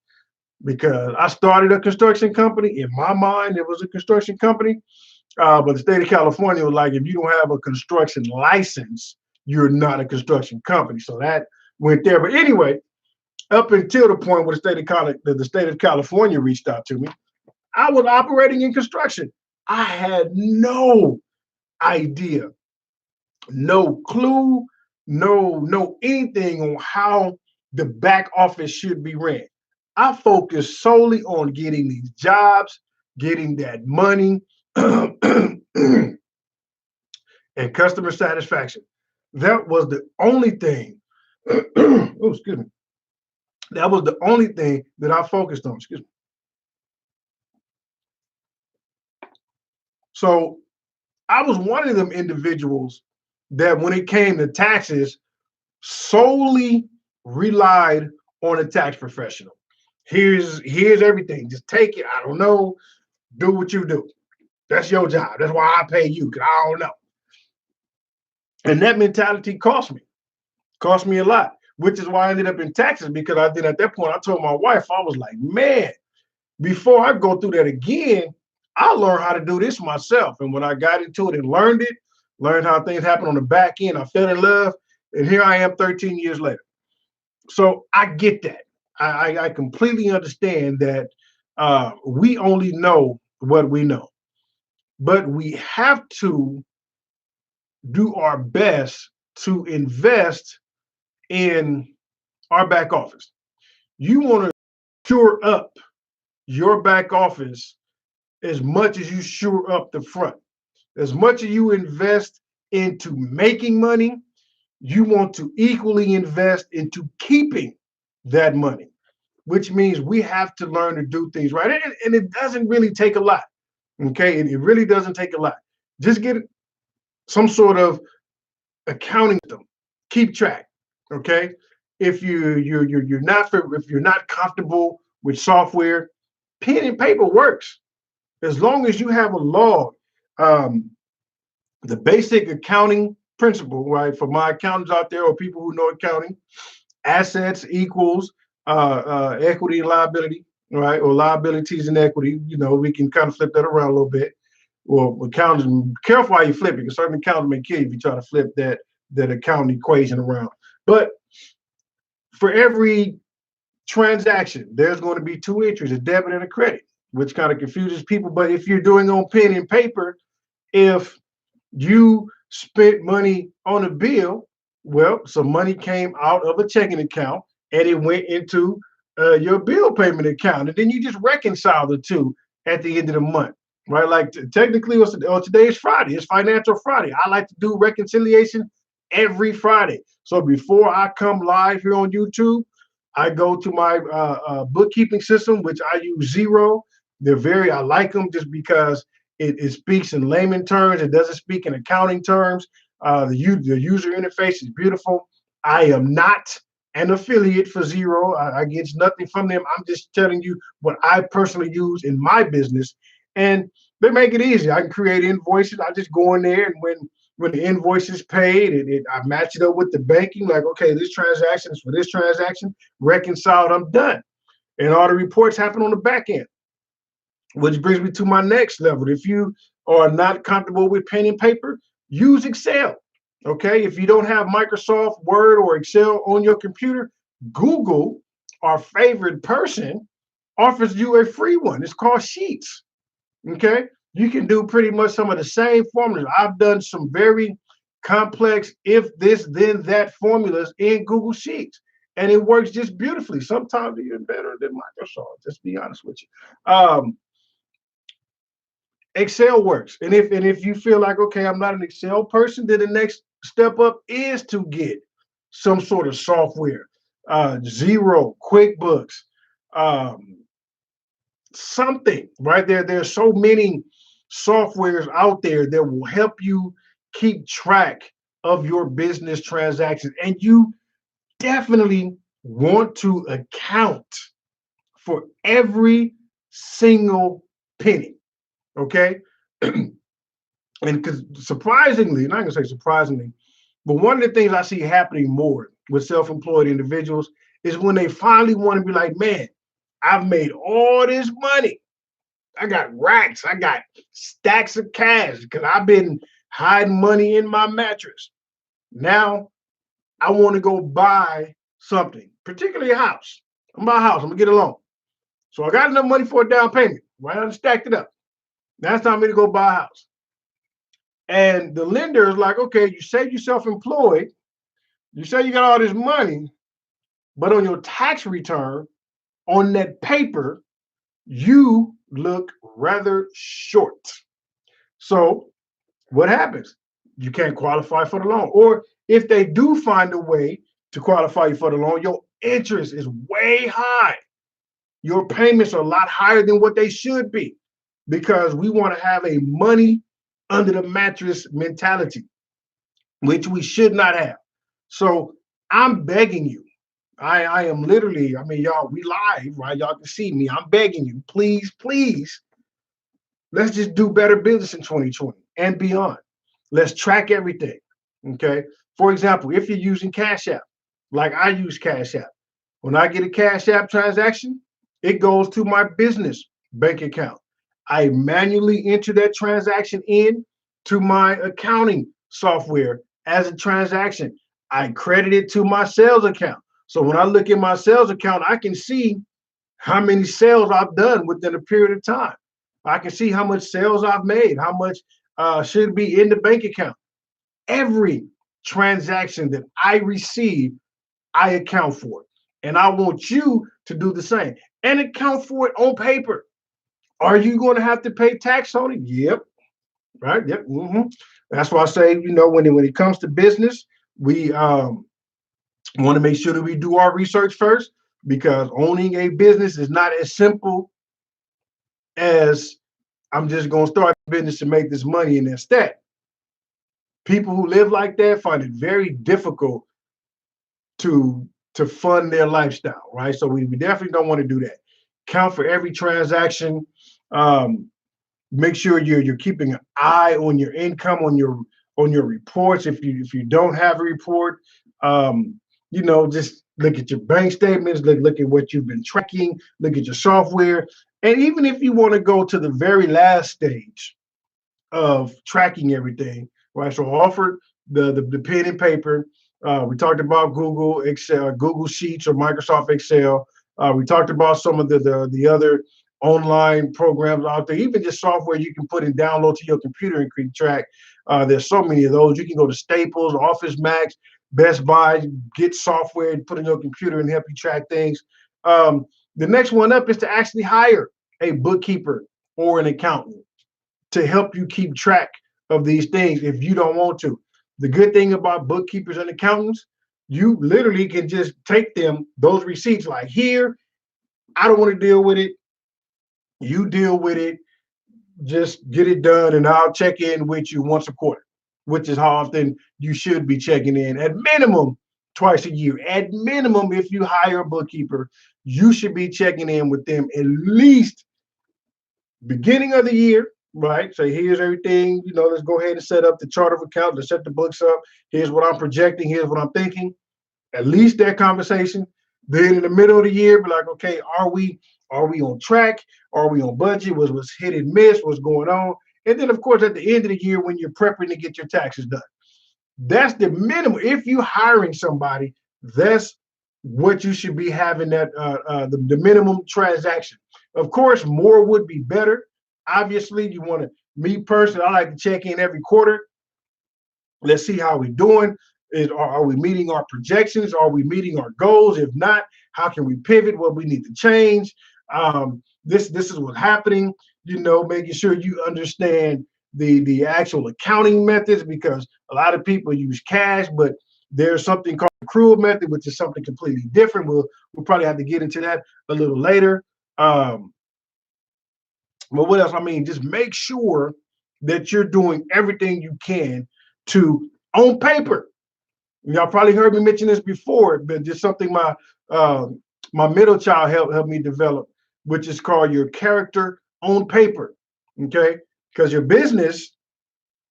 because I started a construction company. In my mind, it was a construction company. But the state of California was like, if you don't have a construction license, you're not a construction company. So that went there. But anyway, up until the point where the state of California reached out to me, I was operating in construction. I had no idea, no clue, no anything on how the back office should be ran. I focused solely on getting these jobs, getting that money, and customer satisfaction. That was the only thing. Oh, excuse me. That was the only thing that I focused on. Excuse me. So I was one of them individuals that when it came to taxes, solely relied on a tax professional. Here's everything. Just take it. I don't know. Do what you do. That's your job. That's why I pay you, because I don't know. And that mentality cost me a lot, which is why I ended up in taxes, because I did at that point, I told my wife, I was like, man, before I go through that again, I learned how to do this myself. And when I got into it and learned how things happen on the back end, I fell in love. And here I am 13 years later. So I get that. I completely understand that we only know what we know, but we have to do our best to invest in our back office. You want to shore up your back office as much as you shore up the front. As much as you invest into making money, you want to equally invest into keeping that money, which means we have to learn to do things right. And it doesn't really take a lot. Okay. It really doesn't take a lot. Just get some sort of accounting system. Keep track. Okay. If if you're not comfortable with software, pen and paper works. As long as you have a log, the basic accounting principle, right? For my accountants out there or people who know accounting, assets equals equity and liability, right? Or liabilities and equity. We can kind of flip that around a little bit. Well, accountants, careful how you flip it, because certain accountants may kill you if you try to flip that accounting equation around. But For every transaction, there's going to be two entries, a debit and a credit, which kind of confuses people. But if you're doing on pen and paper, if you spent money on a bill, well, some money came out of a checking account and it went into your bill payment account. And then you just reconcile the two at the end of the month, right? Like technically, today is Friday. It's Financial Friday. I like to do reconciliation every Friday. So before I come live here on YouTube, I go to my bookkeeping system, which I use Zero. I like them just because it speaks in layman terms. It doesn't speak in accounting terms. The user interface is beautiful. I am not an affiliate for Zero. I get nothing from them. I'm just telling you what I personally use in my business, and they make it easy. I can create invoices. I just go in there, and when the invoice is paid, I match it up with the banking. Like, okay, this transaction is for this transaction, reconciled. I'm done, and all the reports happen on the back end. Which brings me to my next level. If you are not comfortable with pen and paper, use Excel. Okay. If you don't have Microsoft Word or Excel on your computer, Google, our favorite person, offers you a free one. It's called Sheets. Okay. You can do pretty much some of the same formulas. I've done some very complex if this, then that formulas in Google Sheets. And it works just beautifully. Sometimes even better than Microsoft, just be honest with you. Excel works. And if you feel like, okay, I'm not an Excel person, then the next step up is to get some sort of software. Zero, QuickBooks, um, something, right? There's so many softwares out there that will help you keep track of your business transactions. And you definitely want to account for every single penny. Okay. And because surprisingly, not gonna say surprisingly, but one of the things I see happening more with self-employed individuals is when they finally want to be like, man, I've made all this money. I got racks, I got stacks of cash because I've been hiding money in my mattress. Now I want to go buy something, particularly a house. I'm gonna buy a house, I'm gonna get a loan. So I got enough money for a down payment, right? I stacked it up. Now it's time for me to go buy a house. And the lender is like, okay, you say you're self-employed, you say you got all this money, but on your tax return, on that paper, you look rather short. So what happens? You can't qualify for the loan. Or if they do find a way to qualify you for the loan, your interest is way high. Your payments are a lot higher than what they should be because we want to have a money under the mattress mentality, which we should not have. So I'm begging you. I am literally, I mean, y'all, we live, right? Y'all can see me. I'm begging you, please, please, let's just do better business in 2020 and beyond. Let's track everything. Okay. For example, if you're using Cash App, like I use Cash App, when I get a Cash App transaction, it goes to my business bank account. I manually enter that transaction in to my accounting software as a transaction. I credit it to my sales account. So when I look at my sales account, I can see how many sales I've done within a period of time. I can see how much sales I've made, how much should be in the bank account. Every transaction that I receive, I account for it. And I want you to do the same and account for it on paper. Are you going to have to pay tax on it? Yep. Right. Yep. That's why I say, when it comes to business, we want to make sure that we do our research first, because owning a business is not as simple as I'm just going to start a business to make this money and that's that. People who live like that find it very difficult to fund their lifestyle, right? So we definitely don't want to do that. Count for every transaction. Make sure you're keeping an eye on your income, on your reports. If you don't have a report, just look at your bank statements, look at what you've been tracking, look at your software. And even if you want to go to the very last stage of tracking everything, right? So offer the pen and paper, We talked about Google Excel, Google Sheets, or Microsoft Excel. We talked about some of the other online programs out there, even just software you can put and download to your computer and keep track. There's so many of those. You can go to Staples, Office Max, Best Buy, get software and put in your computer and help you track things. The next one up is to actually hire a bookkeeper or an accountant to help you keep track of these things if you don't want to. The good thing about bookkeepers and accountants, you literally can just take those receipts like, here, I don't want to deal with it. You deal with it. Just get it done, and I'll check in with you once a quarter, which is how often you should be checking in. At minimum, twice a year. At minimum, if you hire a bookkeeper, you should be checking in with them at least beginning of the year, right? So here's everything, let's go ahead and set up the chart of account, let's set the books up. Here's what I'm projecting, here's what I'm thinking. At least that conversation. Then in the middle of the year, be like, okay, are we on track? Are we on budget? Was hit and miss? What's going on? And then, of course, at the end of the year, when you're prepping to get your taxes done, that's the minimum. If you're hiring somebody, that's what you should be having, that the minimum transaction. Of course, more would be better. Obviously, you want to, me personally, I like to check in every quarter. Let's see how we're doing. Are we meeting our projections? Are we meeting our goals? If not, how can we pivot? What we need to change? This is what's happening. Making sure you understand the actual accounting methods, because a lot of people use cash, but there's something called accrual method, which is something completely different. We'll probably have to get into that a little later. But what else? I mean, just make sure that you're doing everything you can to, on paper. Y'all probably heard me mention this before, but just something my middle child helped me develop, which is called your character on paper. Okay, because your business,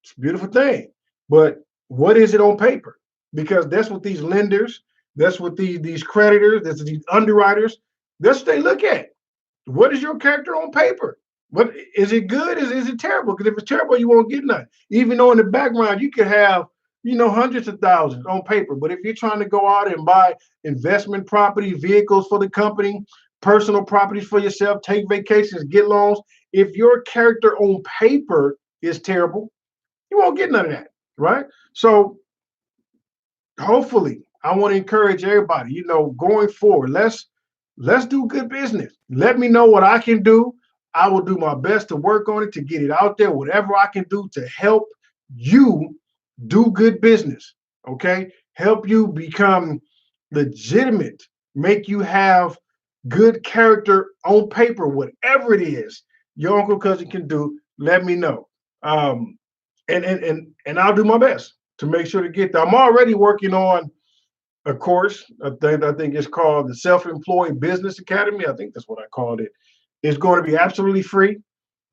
it's a beautiful thing, but what is it on paper? Because that's what these lenders, that's what these creditors, that's these underwriters, that's what they look at. What is your character on paper? What is it good? Is it terrible? Because if it's terrible, you won't get nothing. Even though in the background you could have, hundreds of thousands on paper. But if you're trying to go out and buy investment property, vehicles for the company, personal properties for yourself, take vacations, get loans, if your character on paper is terrible, you won't get none of that, right? So hopefully, I want to encourage everybody, going forward, let's do good business. Let me know what I can do. I will do my best to work on it, to get it out there, whatever I can do to help you do good business, okay? Help you become legitimate, make you have good character on paper, whatever it is your uncle cousin can do, let me know. And I'll do my best to make sure to get there. I'm already working on a course. I think it's called the Self-Employed Business Academy. I think that's what I called it. It's going to be absolutely free.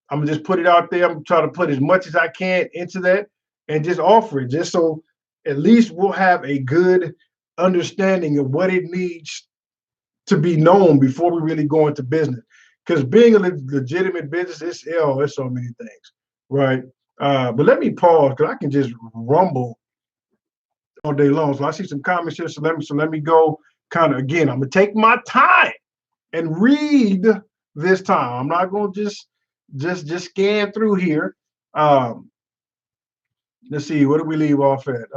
I'm gonna just put it out there. I'm trying to put as much as I can into that and just offer it, just so at least we'll have a good understanding of what it needs to be known before we really go into business. Because being a legitimate business, it's so many things, right? But let me pause, because I can just rumble all day long. So I see some comments here. So let me go kind of again. I'm gonna take my time and read this time. I'm not gonna just scan through here. Let's see, what do we leave off at?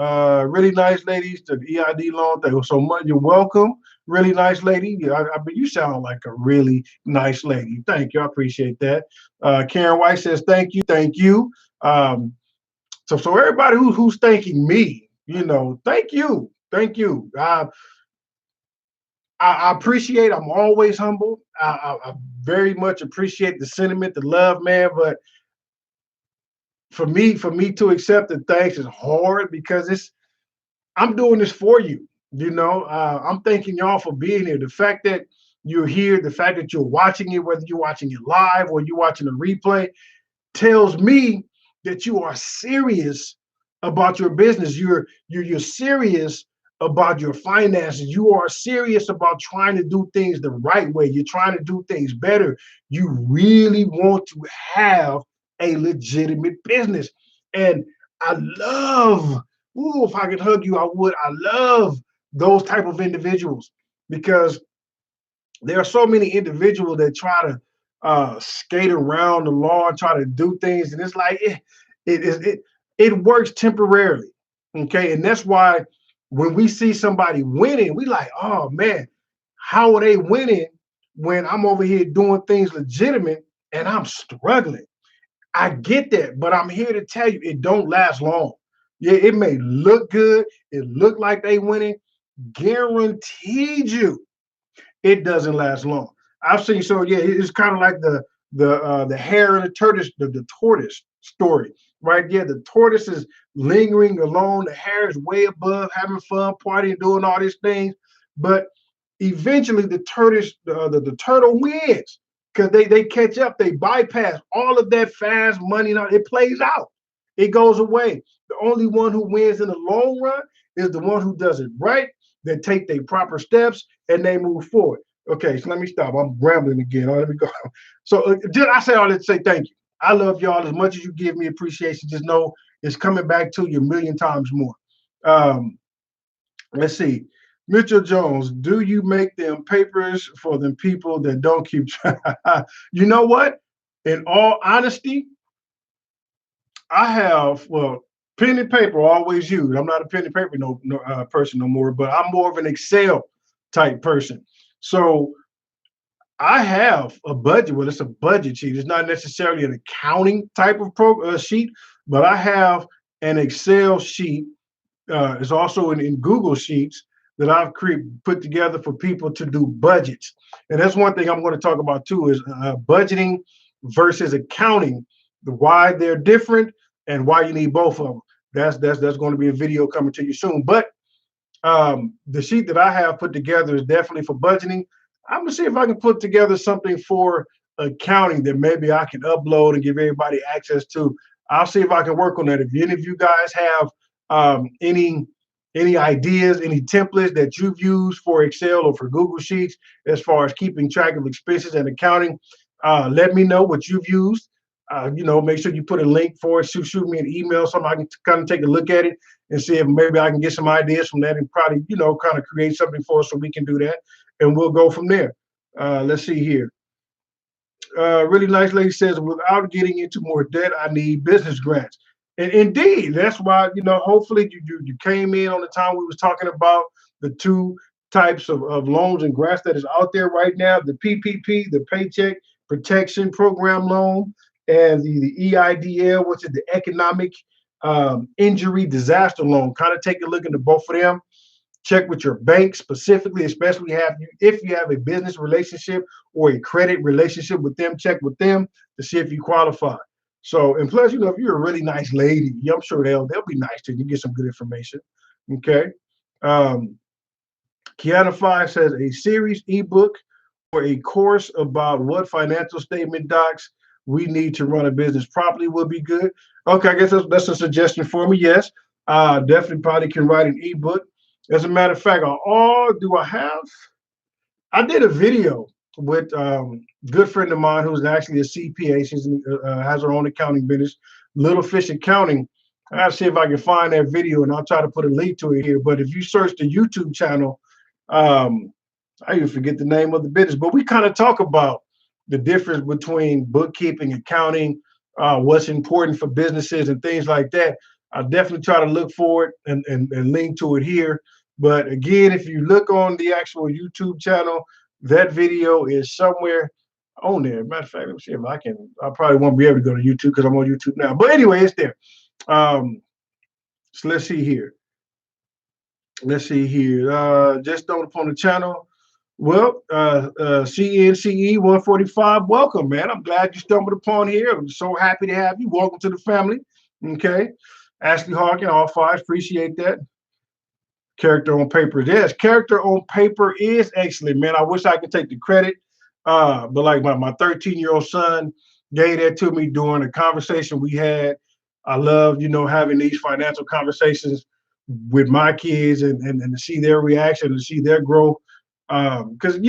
Really nice ladies to the EID loan. Thank you so much. You're welcome. Really nice lady. I mean, you sound like a really nice lady. Thank you. I appreciate that. Karen White says, thank you. Thank you. So everybody who's thanking me, thank you. Thank you. I appreciate, I'm always humble. I very much appreciate the sentiment, the love, man. But for me to accept the thanks is hard, because I'm doing this for you. I'm thanking y'all for being here. The fact that you're here, the fact that you're watching it, whether you're watching it live or you're watching a replay, tells me that you are serious about your business. You're serious about your finances. You are serious about trying to do things the right way. You're trying to do things better. You really want to have a legitimate business. And I love Ooh, if I could hug you, I would. I love those type of individuals because there are so many individuals that try to skate around the law and try to do things, and it's like it works temporarily, okay? And that's why when we see somebody winning, we like, oh man, how are they winning when I'm over here doing things legitimate and I'm struggling? I get that, but I'm here to tell you it don't last long. Yeah, it may look good, it look like they winning, guaranteed you it doesn't last long. I've seen so yeah, it's kind of like the hare and the tortoise, the tortoise story, right? Yeah, the tortoise is lingering alone, the hare is way above, having fun, partying, doing all these things, but eventually the tortoise, the turtle wins because they catch up, they bypass all of that fast money. Now it plays out, it goes away. The only one who wins in the long run is the one who does it right, that take their proper steps and they move forward. Okay, so let me stop. I'm rambling again. Let me go. So I say all that to say thank you. I love y'all as much as you give me appreciation. Just know it's coming back to you a million times more. Um, let's see. Mitchell Jones, do you make them papers for them people that don't keep track? You know what? In all honesty, I have, well, pen and paper always used. I'm not a pen and paper person no more, but I'm more of an Excel type person. So I have a budget. Well, it's a budget sheet. It's not necessarily an accounting type of sheet, but I have an Excel sheet. It's also in Google Sheets that I've put together for people to do budgets. And that's one thing I'm going to talk about too is budgeting versus accounting, why they're different and why you need both of them. That's going to be a video coming to you soon. But the sheet that I have put together is definitely for budgeting. I'm gonna see if I can put together something for accounting that maybe I can upload and give everybody access to. I'll see if I can work on that. If any of you guys have any ideas, any templates that you've used for Excel or for Google Sheets as far as keeping track of expenses and accounting, let me know what you've used. Make sure you put a link for it. Shoot me an email, something I can kind of take a look at it and see if maybe I can get some ideas from that and probably, kind of create something for us so we can do that. And we'll go from there. Let's see here. Really nice lady says, without getting into more debt, I need business grants. And indeed, that's why, hopefully you came in on the time we was talking about the two types of loans and grants that is out there right now, the PPP, the Paycheck Protection Program loan, and the EIDL, which is the Economic Injury Disaster Loan. Kind of take a look into both of them. Check with your bank specifically, especially if you have a business relationship or a credit relationship with them. Check with them to see if you qualify. So, and plus, if you're a really nice lady, I'm sure they'll be nice to you. Get some good information. Okay. Kiana 5 says a series ebook or a course about what financial statement docs we need to run a business properly would be good. Okay, I guess that's a suggestion for me. Yes, definitely probably can write an ebook. As a matter of fact, do I have? I did a video with a good friend of mine who's actually a CPA. She's has her own accounting business, Little Fish Accounting. I'll see if I can find that video and I'll try to put a link to it here. But if you search the YouTube channel, I even forget the name of the business, but we kind of talk about the difference between bookkeeping, accounting, what's important for businesses and things like that. I'll definitely try to look for it and link to it here. But again, if you look on the actual YouTube channel, that video is somewhere on there. Matter of fact, let me see if I can. I probably won't be able to go to YouTube because I'm on YouTube now. But anyway, it's there. So let's see here. Just stumbled upon the channel. Well, CNCE 145, welcome, man. I'm glad you stumbled upon here. I'm so happy to have you. Welcome to the family. Okay. Ashley Harkin, all five, appreciate that. Character on paper. Yes, character on paper is excellent, man. I wish I could take the credit. But like my 13-year-old son gave that to me during a conversation we had. I love, having these financial conversations with my kids and to see their reaction and see their growth. Because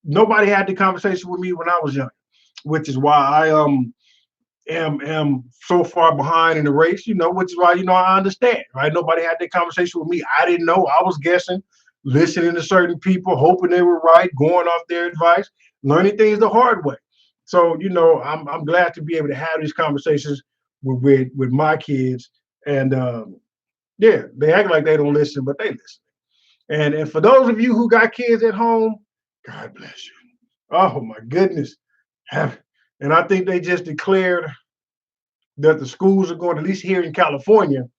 nobody had the conversation with me when I was young, which is why am so far behind in the race, which is why, I understand, right? Nobody had that conversation with me. I didn't know. I was guessing, listening to certain people, hoping they were right, going off their advice, learning things the hard way. So, I'm glad to be able to have these conversations with my kids. And yeah, they act like they don't listen, but they listen. And for those of you who got kids at home, God bless you. Oh my goodness. And I think they just declared that the schools are going, at least here in California,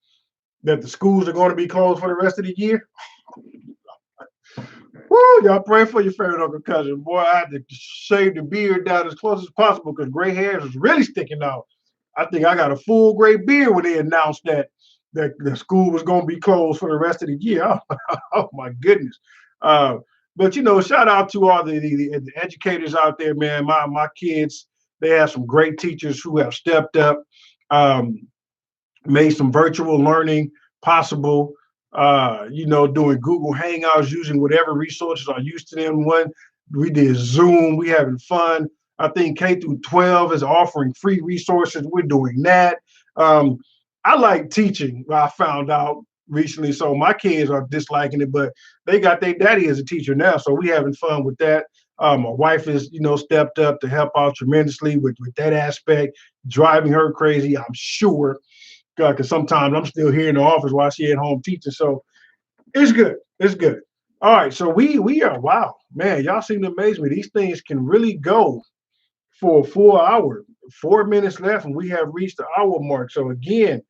that the schools are going to be closed for the rest of the year. Woo, y'all pray for your favorite uncle cousin. Boy, I had to shave the beard down as close as possible because gray hairs was really sticking out. I think I got a full gray beard when they announced that the school was going to be closed for the rest of the year. Oh my goodness. Uh, but shout out to all the educators out there, man. My kids, they have some great teachers who have stepped up, um, made some virtual learning possible. Doing Google Hangouts, using whatever resources are used to them. We did Zoom. We having fun. I think K through 12 is offering free resources. We're doing that. Um, I like teaching. I found out recently, so my kids are disliking it, but they got their daddy as a teacher now, so we having fun with that. My wife is, stepped up to help out tremendously with that aspect, driving her crazy, I'm sure, because sometimes I'm still here in the office while she at home teaching. So it's good. It's good. All right. So we are, wow, man, y'all seem to amaze me. These things can really go for a full hour. 4 minutes left, and we have reached the hour mark. So again,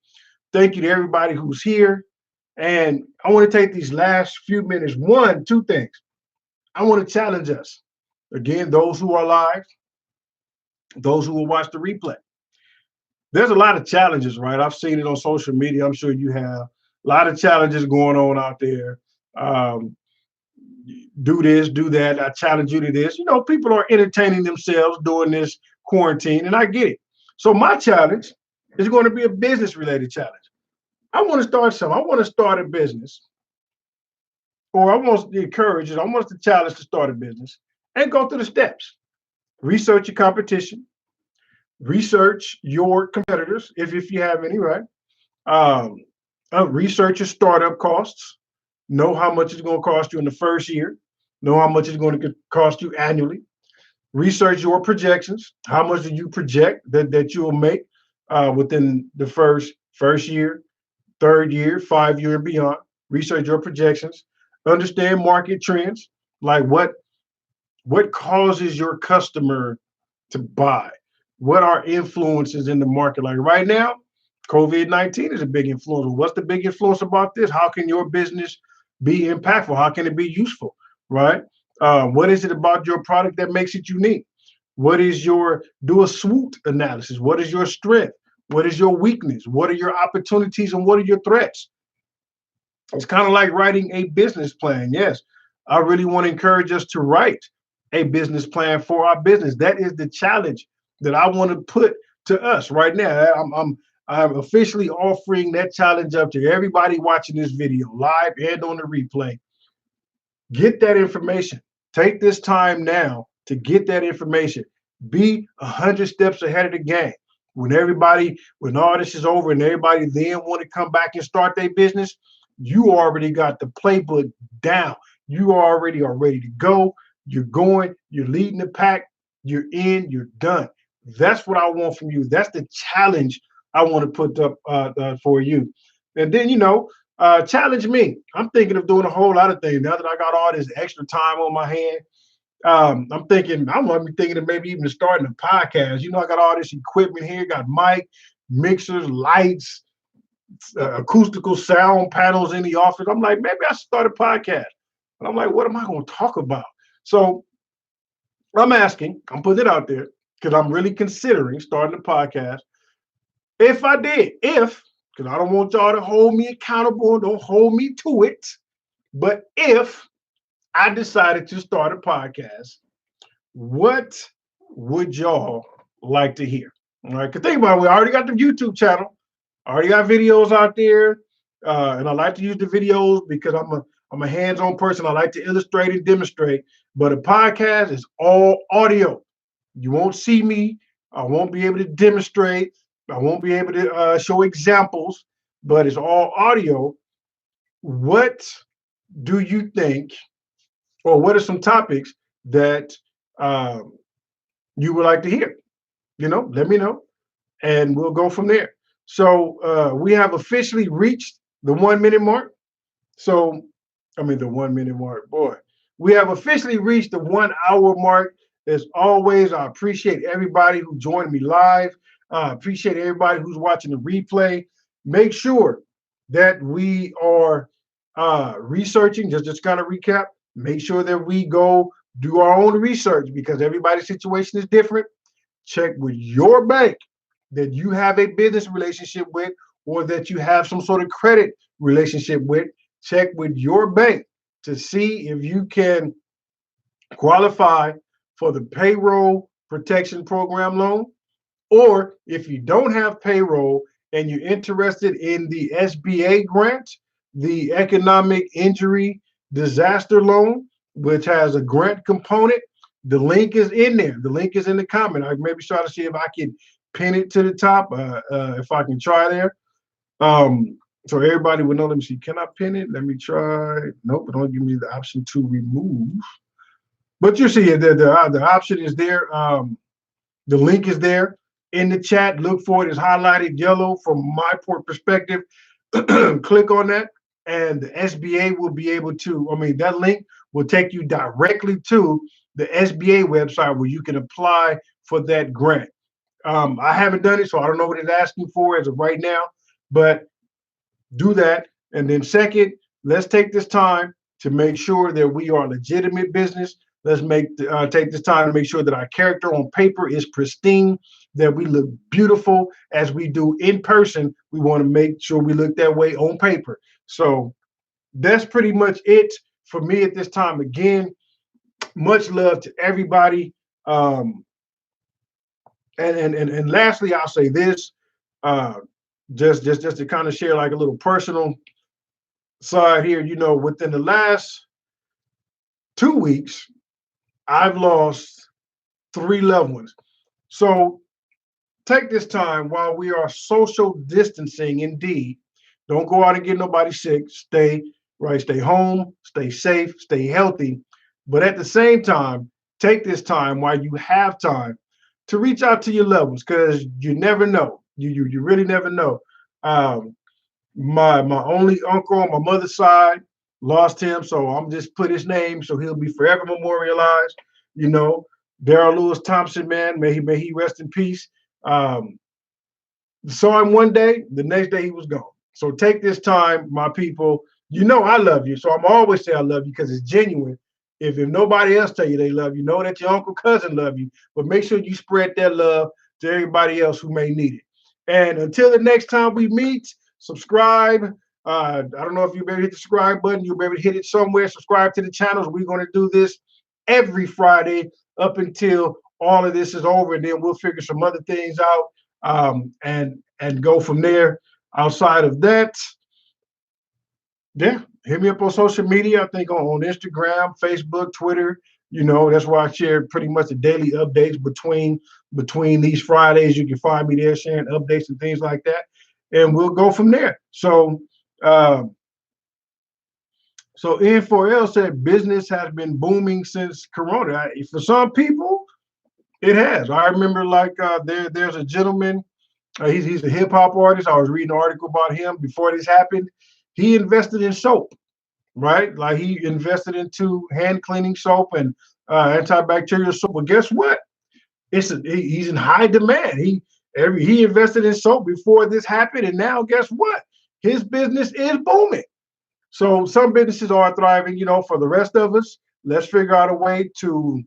thank you to everybody who's here. And I want to take these last few minutes. Two things. I want to challenge us. Again, those who are live, those who will watch the replay. There's a lot of challenges, right? I've seen it on social media. I'm sure you have. A lot of challenges going on out there. Um, do this, do that. I challenge you to this. People are entertaining themselves during this quarantine, and I get it. So my challenge is going to be a business-related challenge. I want to start something. I want to start a business, or I want to encourage it. I want to challenge to start a business and go through the steps. Research your competition. Research your competitors, if you have any, right? Um, Research your startup costs. Know how much it's going to cost you in the first year. Know how much it's going to cost you annually. Research your projections. How much do you project that you will make within the first year, third year, 5 year and beyond? Research your projections. Understand market trends, like what causes your customer to buy. What are influences in the market? Like right now, COVID-19 is a big influence. What's the big influence about this? How can your business be impactful? How can it be useful? Right? What is it about your product that makes it unique? Do a SWOT analysis. What is your strength? What is your weakness? What are your opportunities and what are your threats? It's kind of like writing a business plan. Yes, I really want to encourage us to write a business plan for our business. That is the challenge that I want to put to us right now. I'm officially offering that challenge up to everybody watching this video live and on the replay. Get that information. Take this time now to get that information. Be 100 steps ahead of the game. When all this is over and everybody then want to come back and start their business, you already got the playbook down. You already are ready to go. You're going, you're leading the pack, you're in, you're done. That's what I want from you. That's the challenge I want to put up for you. And then, challenge me. I'm thinking of doing a whole lot of things now that I got all this extra time on my hand. I'm thinking of maybe even starting a podcast. I got all this equipment here, got mic, mixers, lights, acoustical sound panels in the office. I'm like, maybe I should start a podcast. And I'm like, what am I going to talk about? So I'm putting it out there because I'm really considering starting a podcast. If I did, because I don't want y'all to hold me accountable, don't hold me to it. But if I decided to start a podcast, what would y'all like to hear? All right, because think about it, we already got the YouTube channel, I already got videos out there, and I like to use the videos because I'm a hands-on person. I like to illustrate and demonstrate. But a podcast is all audio. You won't see me. I won't be able to demonstrate. I won't be able to show examples, but it's all audio. What do you think, or what are some topics that um, you would like to hear? Let me know, and we'll go from there. So we have officially reached the 1 minute mark. So, I mean, the 1 minute mark, boy. We have officially reached the 1 hour mark. As always, I appreciate everybody who joined me live. I appreciate everybody who's watching the replay. Make sure that we are researching, just kind of recap, make sure that we go do our own research because everybody's situation is different. Check with your bank that you have a business relationship with or that you have some sort of credit relationship with. Check with your bank to see if you can qualify for the payroll protection program loan, or if you don't have payroll and you're interested in the SBA grant, the economic injury disaster loan, which has a grant component. The link is in there. The link is in the comment. I maybe try to see if I can pin it to the top, if I can try there. So everybody would know. Let me see. Can I pin it? Let me try. Nope, it don't give me the option to remove. But you see, the option is there. The link is there in the chat. Look for it. It's highlighted yellow from my port perspective. Click on that, and the SBA will be able to. I mean, that link will take you directly to the SBA website where you can apply for that grant. I haven't done it, so I don't know what it's asking for as of right now, but do that. And then second, let's take this time to make sure that we are a legitimate business. Let's take this time to make sure that our character on paper is pristine, that we look beautiful as we do in person. We want to make sure we look that way on paper. So that's pretty much it for me at this time. Again, much love to everybody. And lastly, I'll say this, just to kind of share like a little personal side here. Within the last 2 weeks, I've lost 3 loved ones. So take this time while we are social distancing. Indeed, don't go out and get nobody sick. Stay home, stay safe, stay healthy. But at the same time, take this time while you have time to reach out to your loved ones, because you never know. You really never know. My only uncle on my mother's side lost him, so I'm just put his name so he'll be forever memorialized. Daryl Lewis Thompson, man, may he rest in peace. Saw him one day, the next day he was gone. So take this time, my people. I love you, so I'm always say I love you because it's genuine. If nobody else tell you they love you, know that your uncle, cousin love you, but make sure you spread that love to everybody else who may need it. And until the next time we meet, subscribe. I don't know if you'll be able to hit the subscribe button. You'll be able to hit it somewhere. Subscribe to the channels. We're going to do this every Friday up until all of this is over, and then we'll figure some other things out, and go from there. Outside of that, yeah, hit me up on social media. I think on Instagram, Facebook, Twitter. That's where I share pretty much the daily updates between these Fridays. You can find me there sharing updates and things like that, and we'll go from there. So N4L said business has been booming since Corona. For some people, it has. I remember there's a gentleman. He's a hip hop artist. I was reading an article about him before this happened. He invested in soap, right? Like he invested into hand cleaning soap and antibacterial soap. Well, guess what? He's in high demand. He invested in soap before this happened, and now guess what? His business is booming. So some businesses are thriving. For the rest of us, let's figure out a way to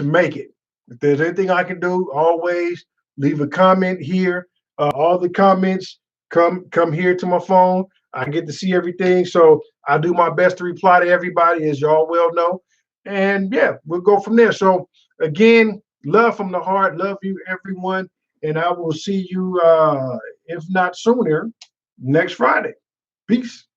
make it. If there's anything I can do, always leave a comment here. All the comments come here to my phone. I get to see everything, so I do my best to reply to everybody, as y'all well know. And yeah, we'll go from there. So again, love from the heart. Love you, everyone, and I will see you, if not sooner, next Friday. Peace.